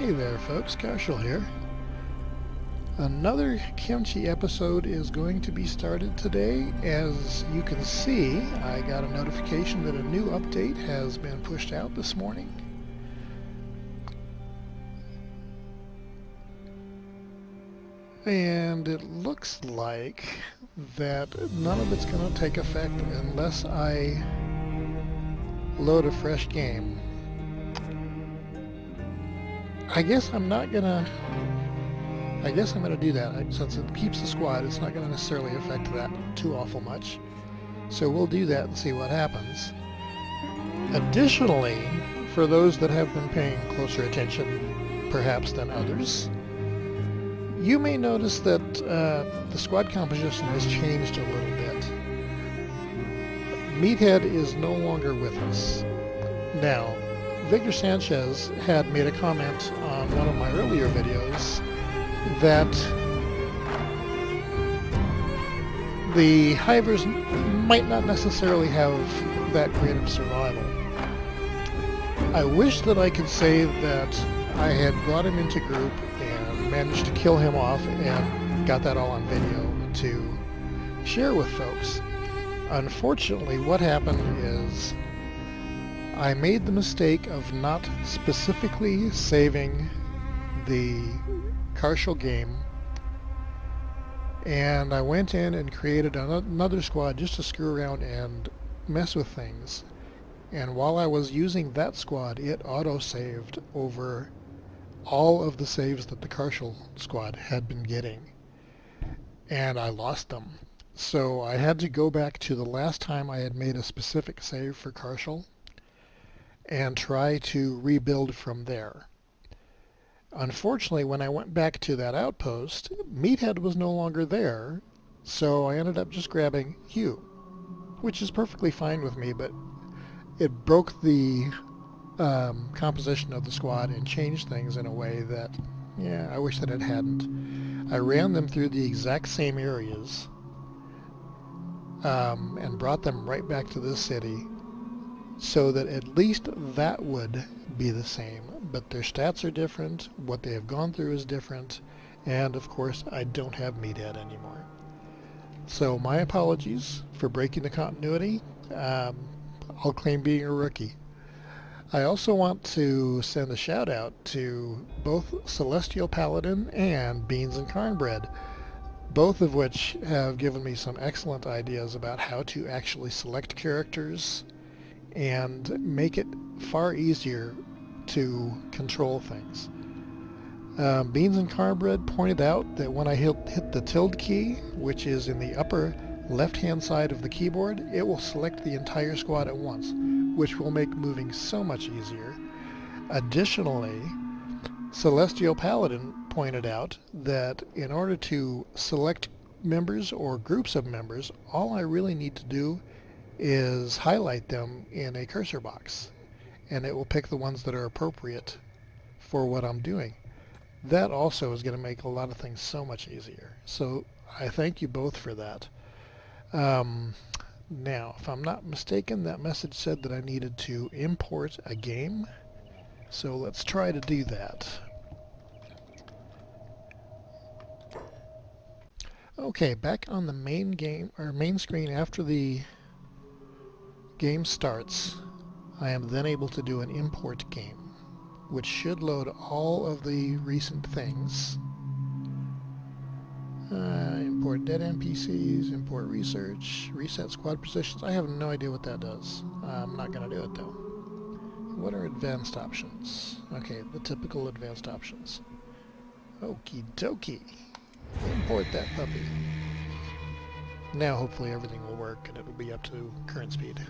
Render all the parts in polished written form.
Hey there folks, Karshel here. Another Kenshi episode is going to be started today. As you can see, I got a notification that a new update has been pushed out this morning. And it looks like that none of it's going to take effect unless I load a fresh game. I guess I'm going to do that. Since it keeps the squad, it's not going to necessarily affect that too awful much. So we'll do that and see what happens. Additionally, for those that have been paying closer attention perhaps than others, you may notice that the squad composition has changed a little bit. Meathead is no longer with us. Now, Victor Sanchez had made a comment on one of my earlier videos that the hivers might not necessarily have that great of survival. I wish that I could say that I had brought him into group and managed to kill him off and got that all on video to share with folks. Unfortunately, what happened is I made the mistake of not specifically saving the Karshel game, and I went in and created another squad just to screw around and mess with things. And while I was using that squad, it auto-saved over all of the saves that the Karshel squad had been getting, and I lost them. So I had to go back to the last time I had made a specific save for Karshel and try to rebuild from there. Unfortunately, when I went back to that outpost, Meathead was no longer there, so I ended up just grabbing Hugh, which is perfectly fine with me, but it broke the composition of the squad and changed things in a way that, yeah, I wish that it hadn't. I ran them through the exact same areas and brought them right back to this city, so that at least that would be the same, but their stats are different, what they have gone through is different, and of course I don't have Meathead anymore. So my apologies for breaking the continuity. I'll claim being a rookie. I also want to send a shout out to both Celestial Paladin and Beans and Cornbread, both of which have given me some excellent ideas about how to actually select characters and make it far easier to control things. Beans and Cornbread pointed out that when I hit the tilde key, which is in the upper left-hand side of the keyboard, it will select the entire squad at once, which will make moving so much easier. Additionally, Celestial Paladin pointed out that in order to select members or groups of members, all I really need to do is highlight them in a cursor box, and it will pick the ones that are appropriate for what I'm doing. That also is going to make a lot of things so much easier. So I thank you both for that. Now, if I'm not mistaken, that message said that I needed to import a game. So let's try to do that. Okay, back on the main game, or main screen after the game starts, I am then able to do an import game, which should load all of the recent things. Import dead NPCs, import research, reset squad positions. I have no idea what that does. I'm not going to do it though. What are advanced options? Okay, the typical advanced options. Okie dokie. Import that puppy. Now hopefully everything will work and it will be up to current speed.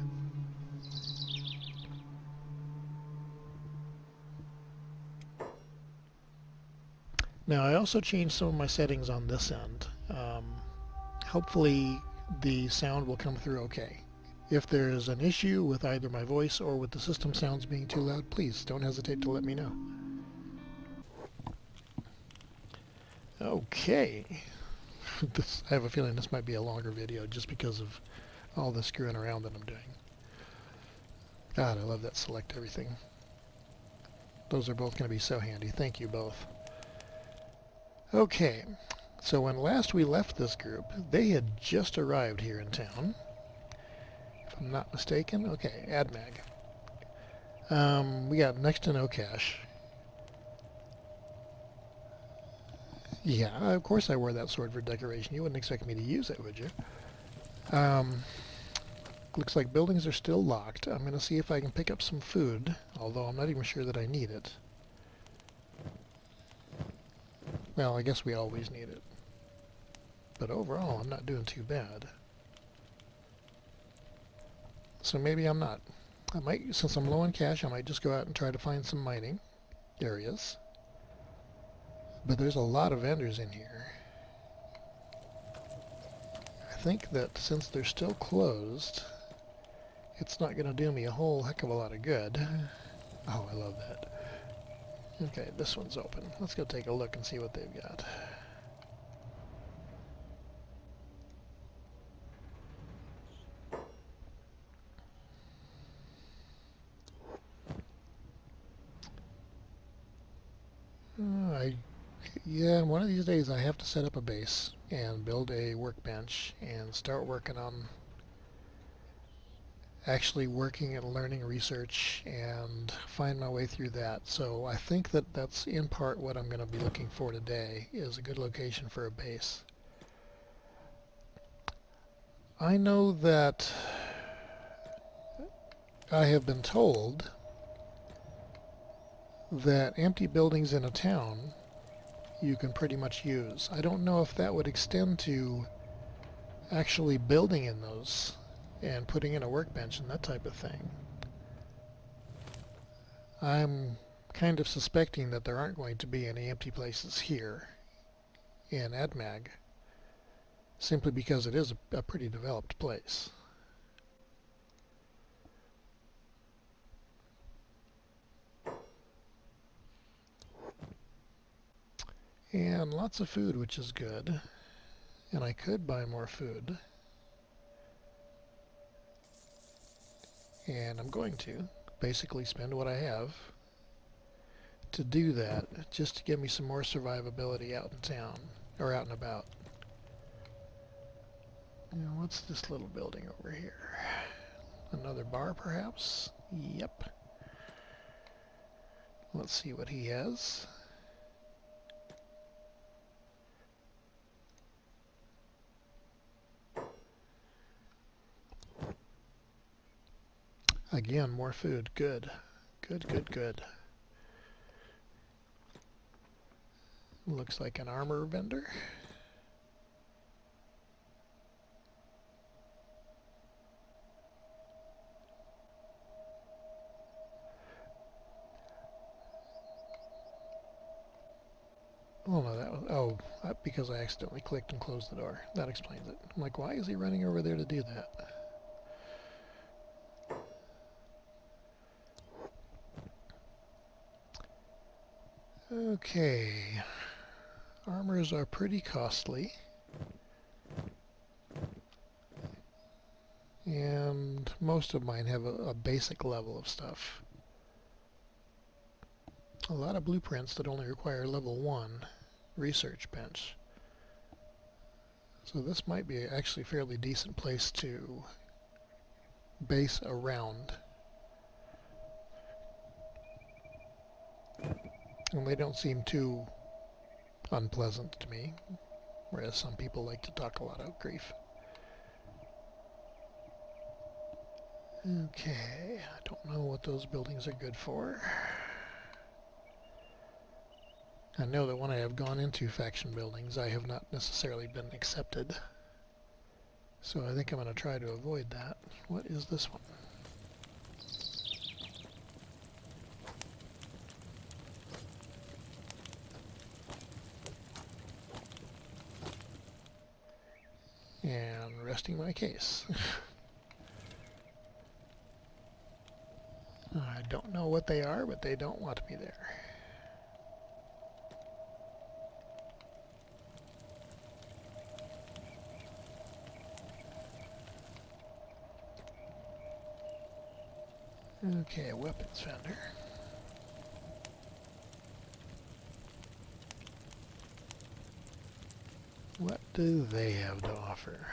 Now I also changed some of my settings on this end. Hopefully the sound will come through okay. If there's an issue with either my voice or with the system sounds being too loud, please don't hesitate to let me know. Okay. I have a feeling this might be a longer video just because of all the screwing around that I'm doing. God, I love that select everything. Those are both going to be so handy. Thank you both. Okay, so when last we left this group, they had just arrived here in town. If I'm not mistaken. Okay, Admag. We got next to no cash. Yeah, of course I wore that sword for decoration. You wouldn't expect me to use it, would you? Looks like buildings are still locked. I'm going to see if I can pick up some food, although I'm not even sure that I need it. Well, I guess we always need it. But overall, I'm not doing too bad. So maybe I'm not. I might, since I'm low on cash, I might just go out and try to find some mining areas. But there's a lot of vendors in here. I think that since they're still closed, it's not going to do me a whole heck of a lot of good. Oh, I love that. Okay, this one's open. Let's go take a look and see what they've got. Yeah, one of these days I have to set up a base and build a workbench and start working on actually working and learning research and find my way through that. So I think that that's in part what I'm going to be looking for today, is a good location for a base. I know that I have been told that empty buildings in a town you can pretty much use. I don't know if that would extend to actually building in those and putting in a workbench and that type of thing. I'm kind of suspecting that there aren't going to be any empty places here in Admag, simply because it is a pretty developed place. And lots of food, which is good. And I could buy more food. And I'm going to basically spend what I have to do that, just to give me some more survivability out in town, or out and about. Now, what's this little building over here? Another bar, perhaps? Yep. Let's see what he has. Again, more food. Good. Good, good, good. Looks like an armor vendor. Oh no, that was, because I accidentally clicked and closed the door. That explains it. I'm like, why is he running over there to do that? Okay. Armors are pretty costly. And most of mine have a basic level of stuff. A lot of blueprints that only require level 1 research bench. So this might be actually a fairly decent place to base around. And they don't seem too unpleasant to me, whereas some people like to talk a lot of grief. Okay, I don't know what those buildings are good for. I know that when I have gone into faction buildings, I have not necessarily been accepted. So I think I'm going to try to avoid that. What is this one? And resting my case. I don't know what they are, but they don't want to be there. Okay, weapons vendor. What do they have to offer?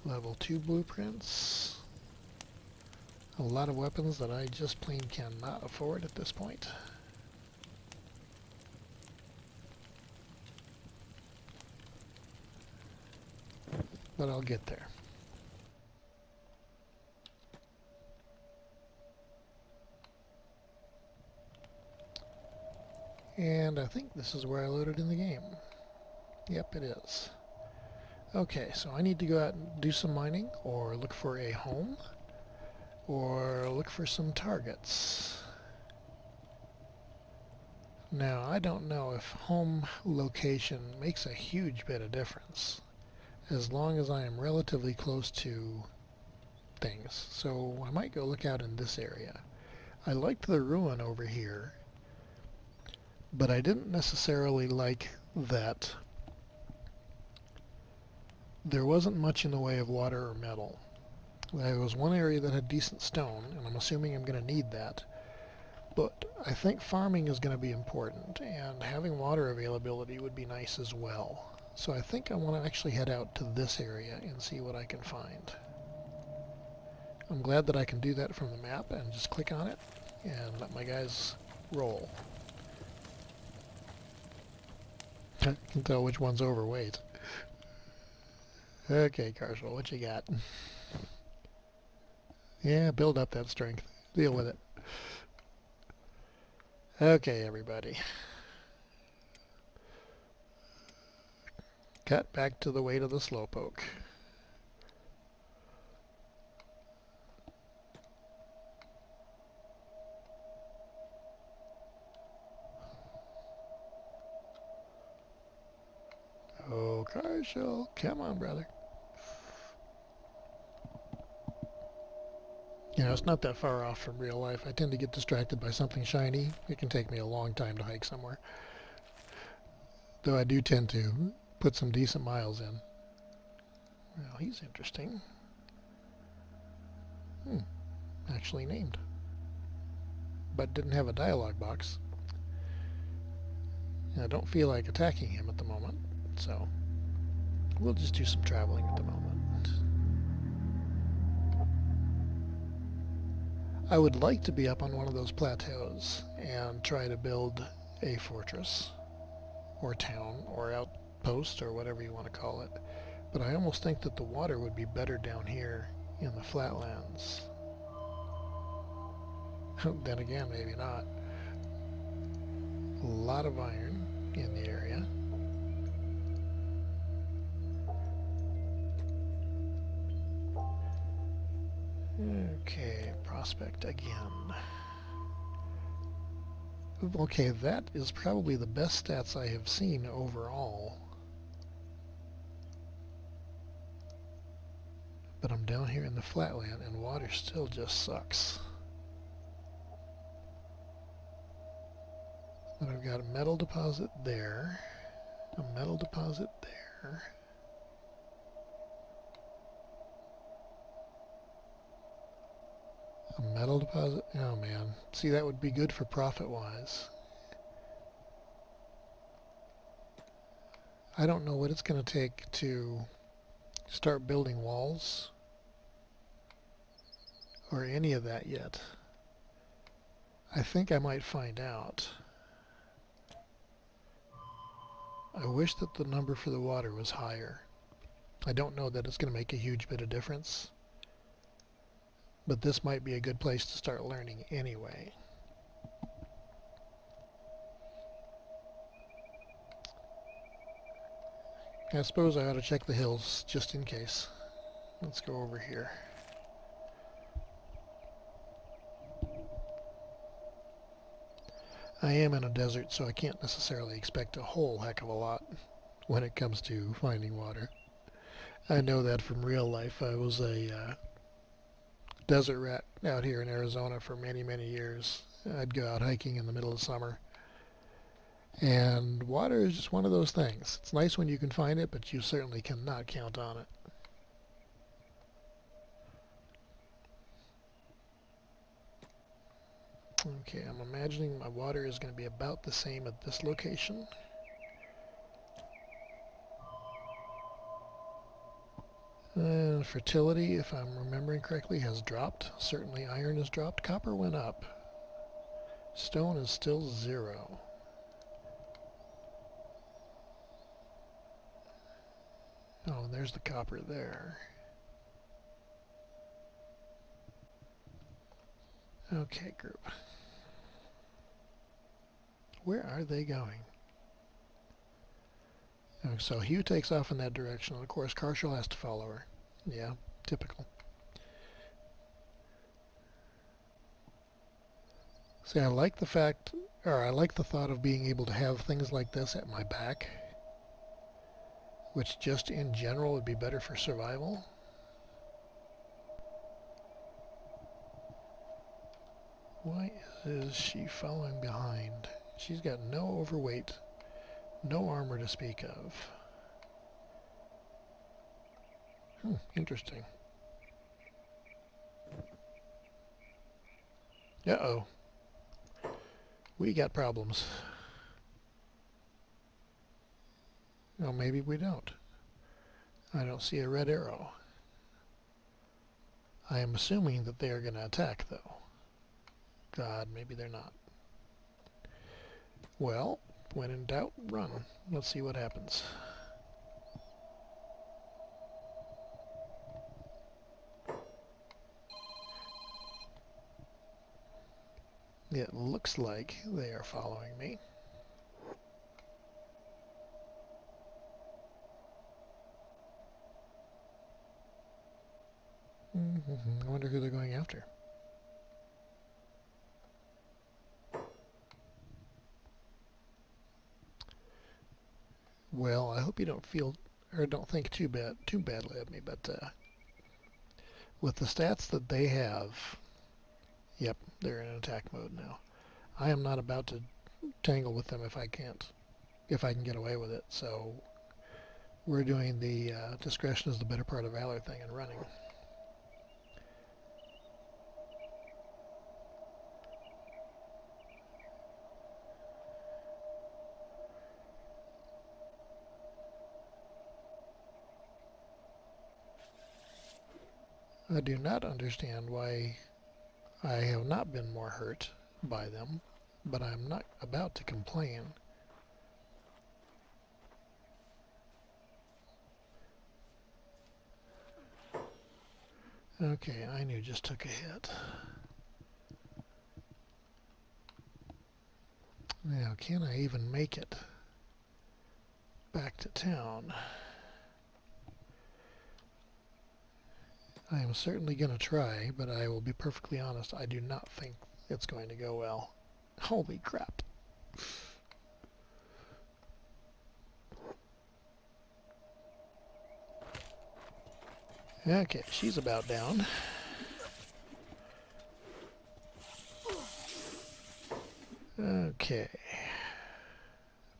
Level 2 blueprints. A lot of weapons that I just plain cannot afford at this point. But I'll get there. And I think this is where I loaded in the game. Yep, it is. Okay, so I need to go out and do some mining, or look for a home, or look for some targets. Now, I don't know if home location makes a huge bit of difference, as long as I am relatively close to things. So I might go look out in this area. I liked the ruin over here, but I didn't necessarily like that there wasn't much in the way of water or metal. There was one area that had decent stone, and I'm assuming I'm going to need that. But I think farming is going to be important, and having water availability would be nice as well. So I think I want to actually head out to this area and see what I can find. I'm glad that I can do that from the map and just click on it and let my guys roll. I can tell which one's overweight. Okay, Karshel, what you got? Yeah, build up that strength. Deal with it. Okay, everybody. Cut back to the weight of the slowpoke. Oh, Karshel, come on, brother. You know, it's not that far off from real life. I tend to get distracted by something shiny. It can take me a long time to hike somewhere. Though I do tend to put some decent miles in. Well, he's interesting. Actually named. But didn't have a dialogue box. And I don't feel like attacking him at the moment, so we'll just do some traveling at the moment. I would like to be up on one of those plateaus and try to build a fortress or town or outpost or whatever you want to call it. But I almost think that the water would be better down here in the flatlands. Then again, maybe not. A lot of iron in the area. Okay, prospect again. Okay, that is probably the best stats I have seen overall. But I'm down here in the flatland and water still just sucks. And I've got a metal deposit there, a metal deposit there. A metal deposit, oh man. See, that would be good for profit-wise. I don't know what it's going to take to start building walls or any of that yet. I think I might find out. I wish that the number for the water was higher. I don't know that it's going to make a huge bit of difference, but this might be a good place to start learning anyway. I suppose I ought to check the hills just in case. Let's go over here. I am in a desert, so I can't necessarily expect a whole heck of a lot when it comes to finding water. I know that from real life. I was a desert rat out here in Arizona for many, many years. I'd go out hiking in the middle of summer. And water is just one of those things. It's nice when you can find it, but you certainly cannot count on it. Okay, I'm imagining my water is going to be about the same at this location. Fertility, if I'm remembering correctly, has dropped. Certainly iron has dropped. Copper went up. Stone is still 0. Oh, and there's the copper there. Okay, group. Where are they going? Oh, so Hugh takes off in that direction, and of course Karshel has to follow her. Yeah, typical. See, I like the fact, or I like the thought of being able to have things like this at my back, which just in general would be better for survival. Why is she following behind? She's got no overweight, no armor to speak of. Interesting. Uh-oh. We got problems. Well, maybe we don't. I don't see a red arrow. I am assuming that they are going to attack, though. God, maybe they're not. Well, when in doubt, run. Let's see what happens. It looks like they are following me. I wonder who they're going after. Well, I hope you don't feel or don't think too badly of me, but with the stats that they have, yep, they're in attack mode now. I am not about to tangle with them if I can get away with it. So we're doing the discretion is the better part of valor thing and running. I do not understand why I have not been more hurt by them, but I'm not about to complain. Okay, I knew just took a hit. Now, can I even make it back to town? I am certainly going to try, but I will be perfectly honest, I do not think it's going to go well. Holy crap. Okay, she's about down. Okay.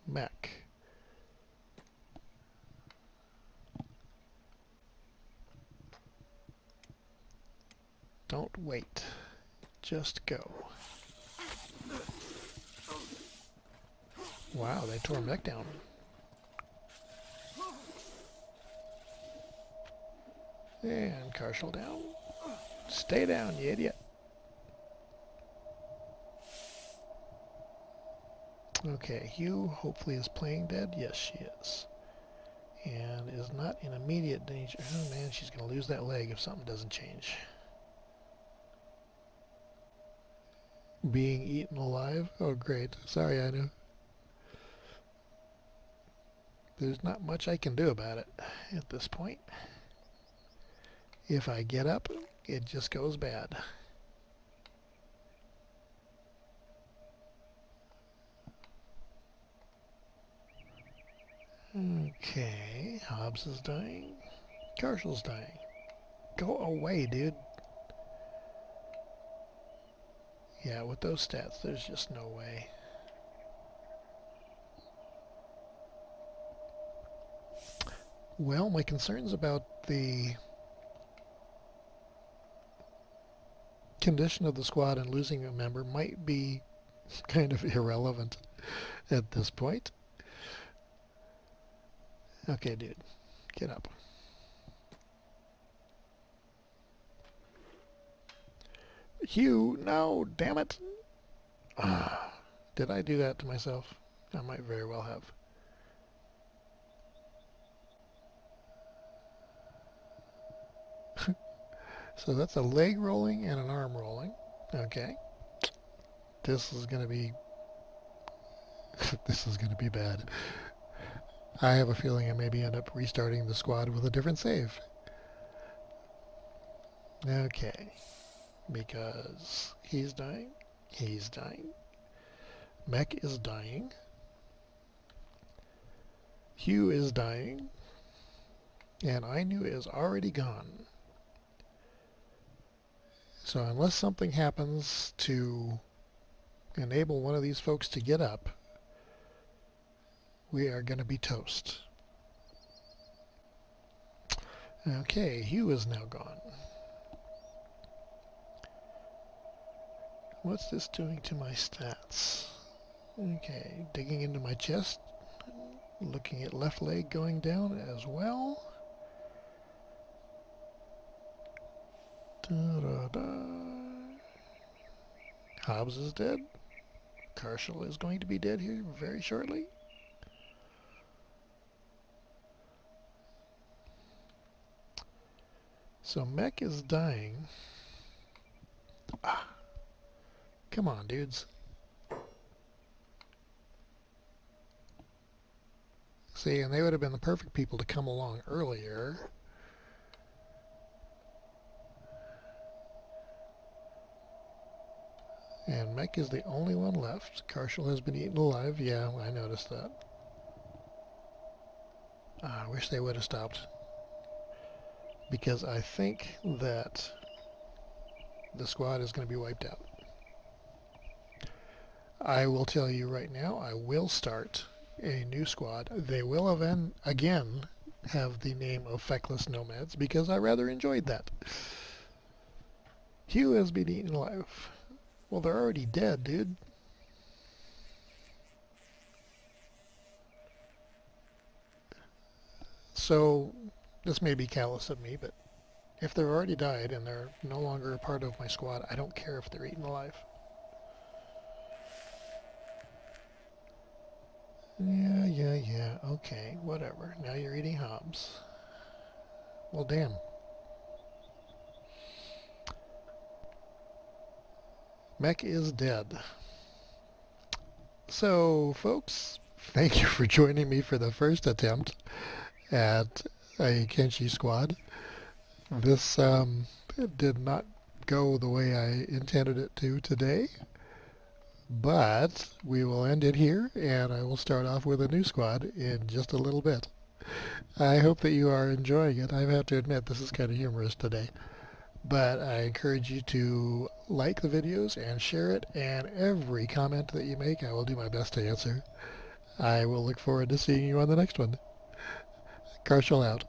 Mech. Don't wait. Just go. Wow, they tore Mech down. And Karshel down. Stay down, you idiot. Okay, Hugh hopefully is playing dead. Yes, she is. And is not in immediate danger. Oh man, she's going to lose that leg if something doesn't change. Being eaten alive? Oh great. Sorry, Anu. There's not much I can do about it at this point. If I get up, it just goes bad. Okay, Hobbs is dying. Karshel's dying. Go away, dude. Yeah, with those stats, there's just no way. Well, my concerns about the condition of the squad and losing a member might be kind of irrelevant at this point. Okay, dude, get up. Hugh, no, damn it. Did I do that to myself? I might very well have. So that's a leg rolling and an arm rolling. Okay. This is going to be this is going to be bad. I have a feeling I maybe end up restarting the squad with a different save. Okay. Because he's dying. He's dying. Mech is dying. Hugh is dying. And Ainu is already gone. So unless something happens to enable one of these folks to get up, we are going to be toast. Okay, Hugh is now gone. What's this doing to my stats? Okay, digging into my chest, looking at left leg going down as well. Hobbs is dead. Karshel is going to be dead here very shortly. So Mech is dying. Come on, dudes. See, and they would have been the perfect people to come along earlier. And Mech is the only one left. Karshel has been eaten alive. Yeah, I noticed that. I wish they would have stopped. Because I think that the squad is going to be wiped out. I will tell you right now, I will start a new squad. They will again have the name of Feckless Nomads because I rather enjoyed that. Hugh has been eaten alive. Well, they're already dead, dude. So, this may be callous of me, but if they've already died and they're no longer a part of my squad, I don't care if they're eaten alive. Yeah, okay, whatever. Now you're eating Hobbs. Well, damn. Mech is dead. So, folks, thank you for joining me for the first attempt at a Kenshi squad. This did not go the way I intended it to today, but we will end it here, and I will start off with a new squad in just a little bit. I hope that you are enjoying it. I have to admit, this is kind of humorous today. But I encourage you to like the videos and share it, and every comment that you make I will do my best to answer. I will look forward to seeing you on the next one. Karshel out.